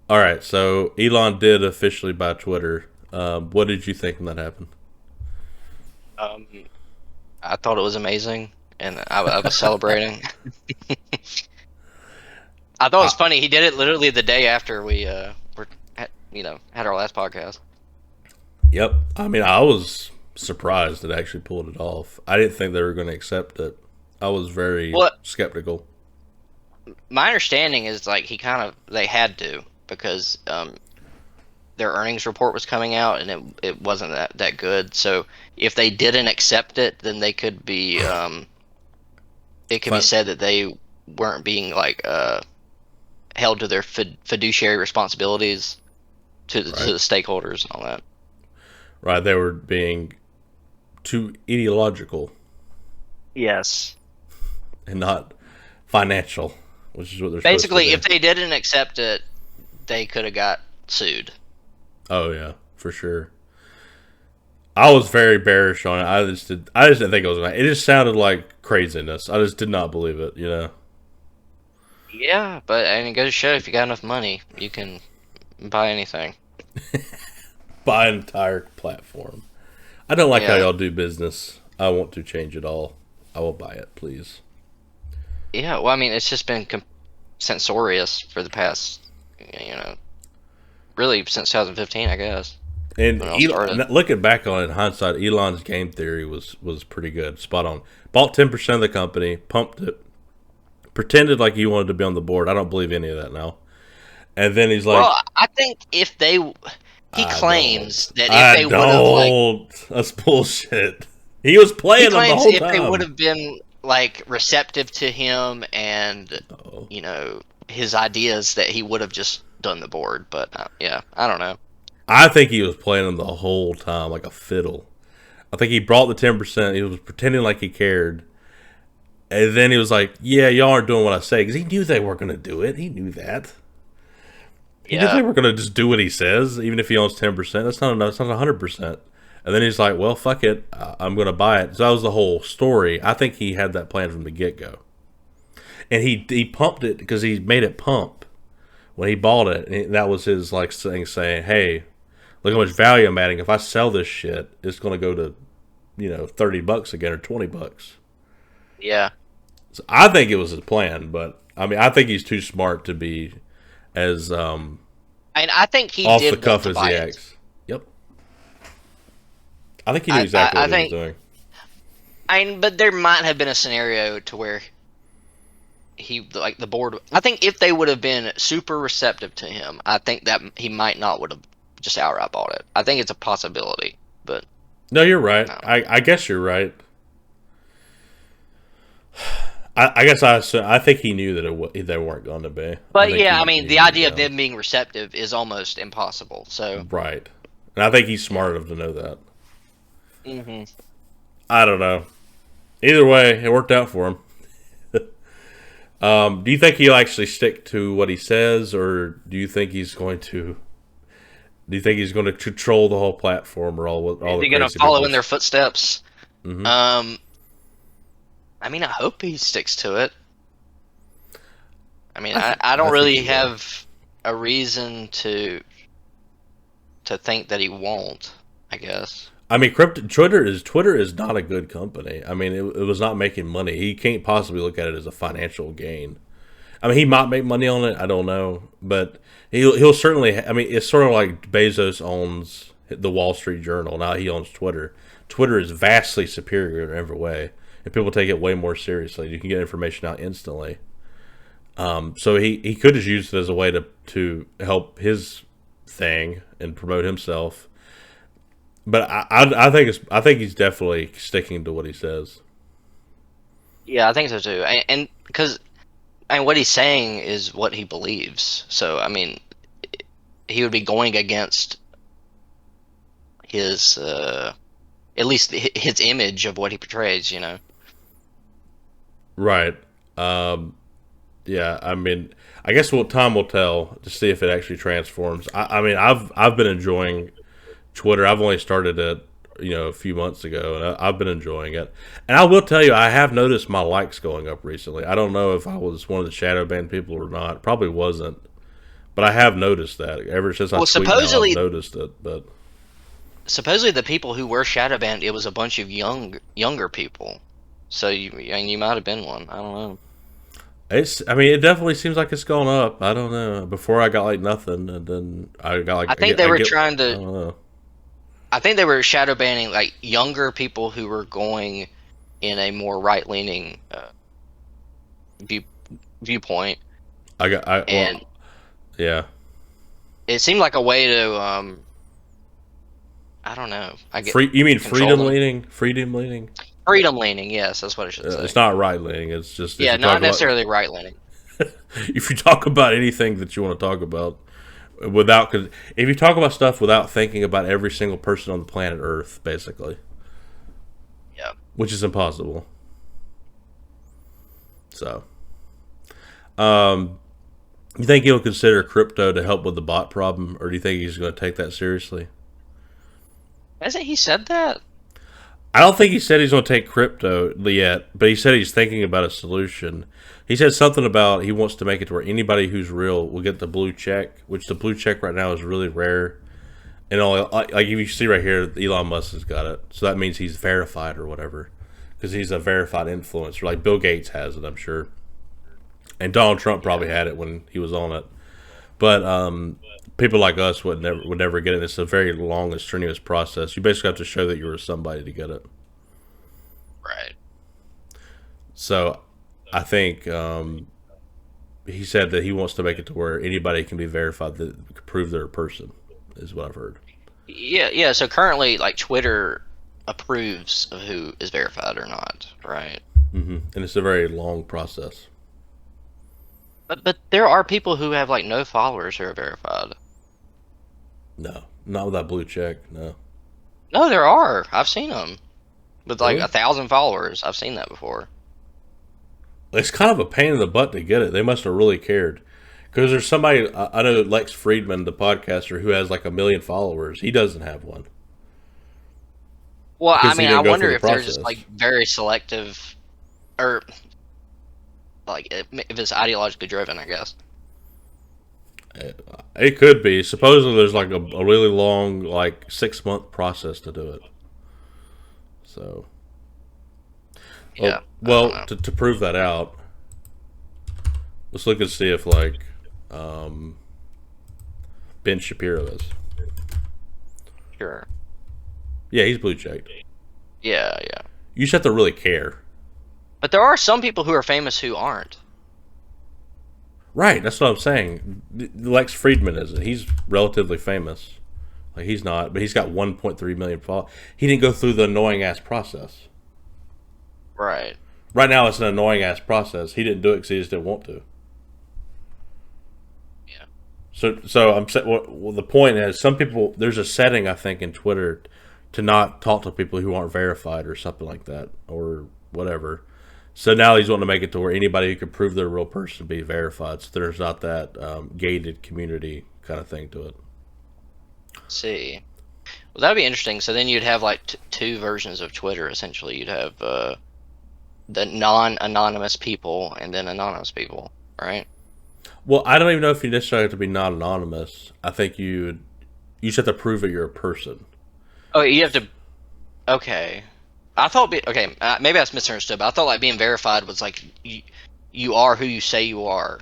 All right, so Elon did officially buy Twitter. What did you think when that happened? Um, I thought it was amazing, and I was celebrating. I thought it was I, funny. He did it literally the day after we had our last podcast. yep. I mean, I was surprised it actually pulled it off. I didn't think they were going to accept it. I was very Well, skeptical. my understanding is like they had to because their earnings report was coming out and it wasn't that good. So if they didn't accept it, then they could be it could be Fun, said that they weren't being like held to their fiduciary responsibilities to right? the stakeholders and all that. Right. They were being too ideological Yes. and not financial, which is what they're supposed to Basically, be. if they didn't accept it, they could have got sued. Oh yeah, for sure. I was very bearish on it. I just didn't think it was. It just sounded like craziness. I just did not believe it. You know. Yeah, but and it goes to show if you got enough money, you can buy anything. Buy an entire platform. I don't like how Yeah. y'all do business. I want to change it all. I will buy it, please. Yeah, well, I mean, it's just been censorious for the past, you know, really since 2015, I guess, And when it all started. Looking back on it in hindsight, Elon's game theory was pretty good, spot on. Bought 10% of the company, pumped it, pretended like he wanted to be on the board. I don't believe any of that now. And then he's Well, like, I think he I claims don't, that if I they would have like, don't. That's bullshit. He was he playing them the claims whole if they would time. have been like receptive to him and, Oh. his ideas that he would have just done the board. But yeah, I don't know. I think he was playing them the whole time like a fiddle. I think he brought the 10%. He was pretending like he cared. And then he was like, "Yeah, y'all aren't doing what I say," because he knew they weren't going to do it. He knew that. He knew they Yeah, were going to just do what he says, even if he owns 10%. That's not enough. That's not 100%. And then he's like, "Well, fuck it. I'm going to buy it." So that was the whole story. I think he had that plan from the get go, and he pumped it because he made it pump when he bought it. And that was his like thing, saying, "Hey, look how much value I'm adding. If I sell this shit, it's going to go to $30 again or $20." yeah. So I think it was his plan, but I mean, I think he's too smart to be as And I think he off the did want cuff to as buy he it. acts. Yep, I think he knew exactly I what he was think, doing. but there might have been a scenario to where he like the board. I think if they would have been super receptive to him, I think that he might not would have just outright bought it. I think it's a possibility, but No, you're right. no. I guess you're right. I guess I think he knew that they weren't going to be. I But think yeah, I he mean, knew the deep idea of down. them being receptive is almost impossible. So Right, and I think he's yeah. smart enough to know that. Hmm. I don't know. Either way, it worked out for him. Do you think he'll actually stick to what he says, or do you think he's going to? Do you think he's going to control the whole platform, or all Is the he gonna crazy follow people? in their footsteps? Mm-hmm. Um, I mean, I hope he sticks to it. I mean, I I don't think really he will. have a reason to think that he won't, I guess. I mean, Twitter is not a good company. I mean, it was not making money. He can't possibly look at it as a financial gain. I mean, he might make money on it. I don't know, but he'll certainly. I mean, it's sort of like Bezos owns the Wall Street Journal. Now he owns Twitter. Twitter is vastly superior in every way, and people take it way more seriously. You can get information out instantly. So he could just use it as a way to help his thing and promote himself. But I think I think he's definitely sticking to what he says. Yeah, I think so too. And because and what he's saying is what he believes. So I mean, he would be going against his at least his image of what he portrays. Right. Um, yeah. I mean, I guess time will tell to see if it actually transforms. I mean, I've been enjoying Twitter. I've only started it, a few months ago, and I've been enjoying it. And I will tell you, I have noticed my likes going up recently. I don't know if I was one of the shadow banned people or not. Probably wasn't, But I have noticed that ever since I Well, tweet now, I've noticed it. But supposedly the people who were shadow banned, it was a bunch of younger people. So you might have been one. I don't know. I mean, it definitely seems like it's gone up. I don't know. Before I got like nothing, and then I got like I think they were trying I to. don't know. I think they were shadow banning like younger people who were going in a more right leaning view, viewpoint, and Yeah. it seemed like a way to I don't know. You mean control them. leaning? Freedom leaning? Freedom leaning, yes, that's what I should say. It's not right leaning. It's just yeah, not necessarily right leaning. If you talk about anything that you want to talk about without, cause if you talk about stuff without thinking about every single person on the planet Earth, basically, Yeah. which is impossible. So, you think he'll consider crypto to help with the bot problem, or do you think he's going to take that seriously? Hasn't he said that? I don't think he said he's going to take crypto yet, but he said he's thinking about a solution. He said something about he wants to make it to where anybody who's real will get the blue check, which the blue check right now is really rare. And like if you see right here, Elon Musk has got it, so that means he's verified or whatever, because he's a verified influencer. Like Bill Gates has it, I'm sure, and Donald Trump probably had it when he was on it. But people like us would never get it. It's a very long and strenuous process. You basically have to show that you were somebody to get it. Right. So I think he said that he wants to make it to where anybody can be verified that can prove they're a person, is what I've heard. Yeah. So currently, like Twitter approves of who is verified or not, right? And it's a very long process. But there are people who have like no followers who are verified. No, not with that blue check. No. No, there are. I've seen them with like Really? 1,000 followers. I've seen that before. It's kind of a pain in the butt to get it. They must have really cared. Because there's somebody, I know Lex Friedman, the podcaster, who has like 1 million followers. He doesn't have one. Well, Because I he mean, didn't I go wonder through if the they're just process. like very selective, or like if it's ideologically driven, I guess. It could be. Supposedly there's like a really long, like 6-month process to do it. So. Yeah. Well, to prove that out, let's look and see if like Ben Shapiro is. Sure. Yeah, he's blue checked. Yeah. You just have to really care. But there are some people who are famous who aren't. Right, that's what I'm saying. Lex Friedman isn't. He's relatively famous. Like he's not, but he's got 1.3 million followers. He didn't go through the annoying ass process. Right. Right now, it's an annoying ass process. He didn't do it because he just didn't want to. Yeah. So I'm saying. Well, the point is, some people there's a setting I think in Twitter to not talk to people who aren't verified or something like that or whatever. So now he's wanting to make it to where anybody who can prove they're a real person be verified. So there's not that gated community kind of thing to it. See. Well, that'd be interesting. So then you'd have like two versions of Twitter. Essentially, you'd have the non-anonymous people and then anonymous people, right? Well, I don't even know if you necessarily have to be non-anonymous. I think you just have to prove that you're a person. Oh, you have to. Okay. I thought. Okay, maybe I misunderstood. But I thought like being verified was like you are who you say you are.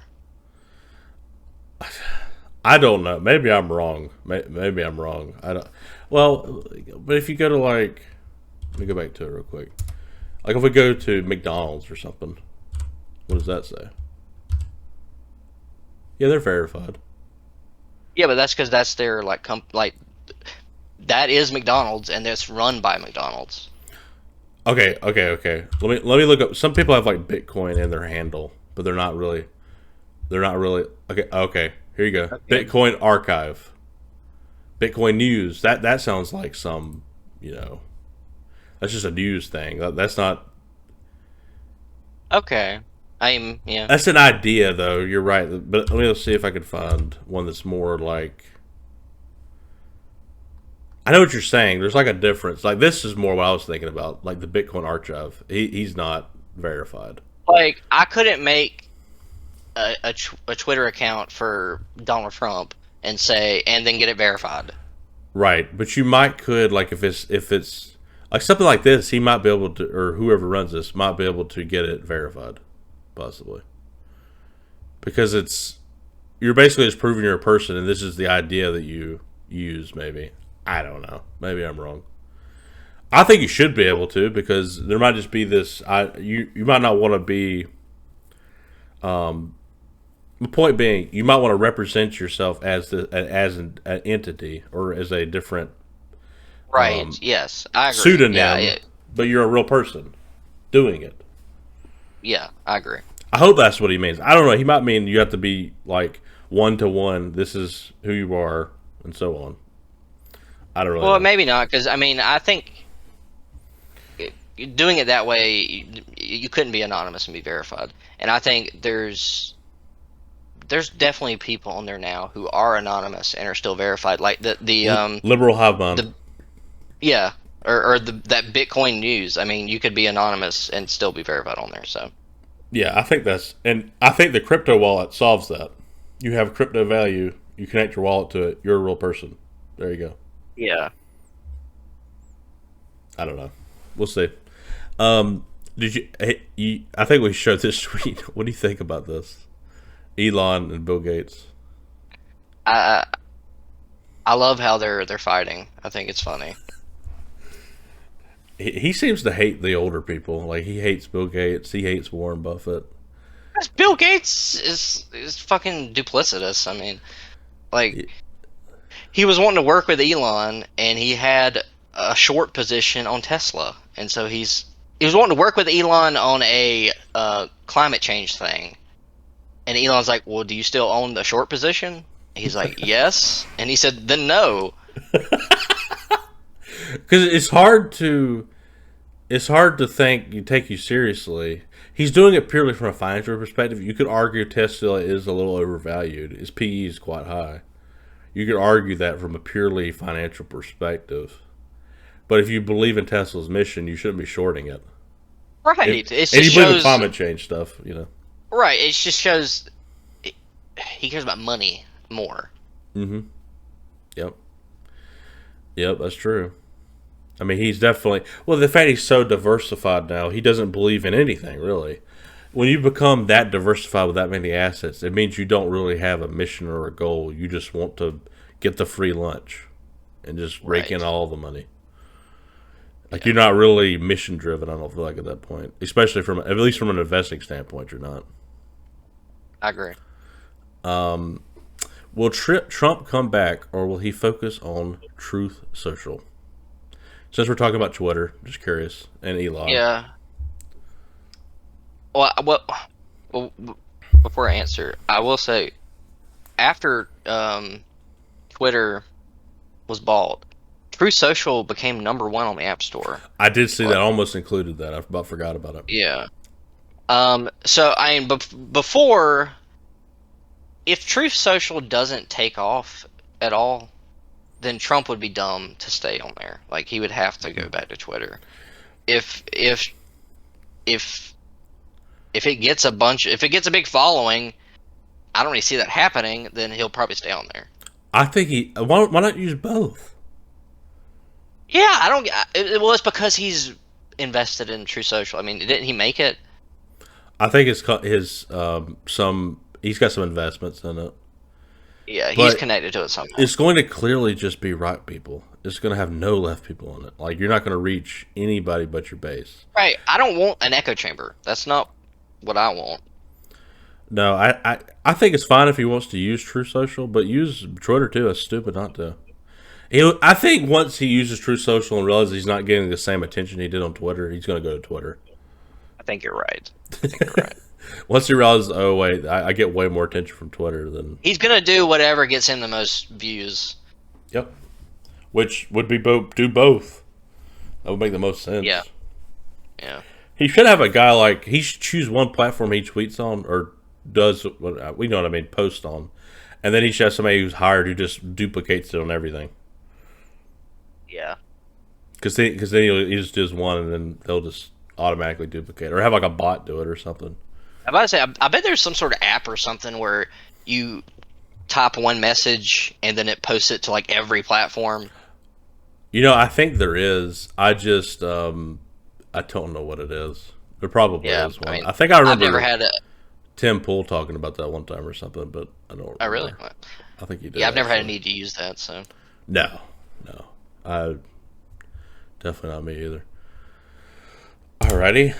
I don't know. Maybe I'm wrong. Maybe I'm wrong. I don't. Well, but if you go to like, let me go back to it real quick. Like if we go to McDonald's or something, what does that say? Yeah, they're verified. Yeah, but that's because that's their like that is McDonald's and that's run by McDonald's. Okay. Let me look up. Some people have like Bitcoin in their handle, but they're not really. Okay. Here you go. Okay. Bitcoin archive. Bitcoin news. That sounds like some, that's just a news thing. That's not. Okay. Yeah. That's an idea, though. You're right. But let me see if I can find one that's more like. I know what you're saying. There's like a difference. Like this is more what I was thinking about. Like the Bitcoin archive. He's not verified. Like I couldn't make a Twitter account for Donald Trump and then get it verified. Right, but you might could like if it's like something like this, he might be able to, or whoever runs this might be able to get it verified, possibly, because you're basically just proving you're a person, and this is the idea that you use. Maybe I don't know. Maybe I'm wrong. I think you should be able to because there might just be this. You might not want to be. The point being, you might want to represent yourself as an entity or as a different Right. Yes, I agree. pseudonym, but you're a real person doing it. Yeah, I agree. I hope that's what he means. I don't know. He might mean you have to be like one to one. This is who you are, and so on. I don't really Well, know. maybe not, because I mean, I think doing it that way, you couldn't be anonymous and be verified. And I think there's definitely people on there now who are anonymous and are still verified, like Liberal hive mind. the yeah, or that Bitcoin news. I mean, you could be anonymous and still be verified on there. So Yeah, I think the crypto wallet solves that. You have crypto value. You connect your wallet to it. You're a real person. There you go. yeah, I don't know. We'll see. Did you? I think we showed this tweet. What do you think about this? Elon and Bill Gates. I I love how they're fighting. I think it's funny. He seems to hate the older people. Like he hates Bill Gates. He hates Warren Buffett. Bill Gates is fucking duplicitous. I mean, like he was wanting to work with Elon, and he had a short position on Tesla, and so he was wanting to work with Elon on a climate change thing, and Elon's like, "Well, do you still own the short position?" He's like, "Yes," and he said, "Then no." Because it's hard to think you take you seriously. He's doing it purely from a financial perspective. You could argue Tesla is a little overvalued. His PE is quite high. You could argue that from a purely financial perspective. But if you believe in Tesla's mission, you shouldn't be shorting it. Right. And, It and just you believe in shows. climate change stuff, you know. Right. It just shows he cares about money more. Mm-hmm. Yep. Yep, that's true. I mean, he's definitely well. The fact he's so diversified now, he doesn't believe in anything really. When you become that diversified with that many assets, it means you don't really have a mission or a goal. You just want to get the free lunch and just rake in Right. all the money. Like Yeah. you're not really mission driven. I don't feel like at that point, especially from at least from an investing standpoint, you're not. I agree. Will Trump come back, or will he focus on Truth Social? Since we're talking about Twitter, just curious, and Elon. Yeah. Well, before I answer, I will say after Twitter was bought, Truth Social became #1 on the App Store. I did see that. Like, I almost included that. I about forgot about it. yeah. So I mean, before, if Truth Social doesn't take off at all, then Trump would be dumb to stay on there. Like he would have to go back to Twitter. If if if if it gets a big following, I don't really see that happening. Then he'll probably stay on there. I think he. Why not use both? Yeah, I don't. Well, it's because he's invested in True Social. I mean, didn't he make it? I think it's his some. He's got some investments in it, Yeah, he's but connected to it somehow. it's going to clearly just be right people. It's going to have no left people in it. Like you're not going to reach anybody but your base. Right. I don't want an echo chamber. That's not what I want. No, I think it's fine if he wants to use True Social, but use Twitter too. It's stupid not to. I think once he uses True Social and realizes he's not getting the same attention he did on Twitter, he's going to go to Twitter. I think you're right. I think you're right. Once he realizes, oh wait, I get way more attention from Twitter than He's gonna do whatever gets him the most views. yep, which would be do both. That would make the most sense. Yeah. Yeah. He should have a guy like he should choose one platform he tweets on or does we know what I mean post on, and then he should have somebody who's hired who just duplicates it on everything. Yeah. Because then he just does one and then they'll just automatically duplicate or have like a bot do it or something. I'm about to say, I bet there's some sort of app or something where you type one message and then it posts it to like every platform. I think there is. I don't know what it is. There probably Yeah, is I one. mean, I think I I've never remember had a. Tim Pool talking about that one time or something, but I don't Oh, really? remember. I think he Yeah, did I've never had a actually. need to use that. So No, no, I definitely not me either. Alrighty.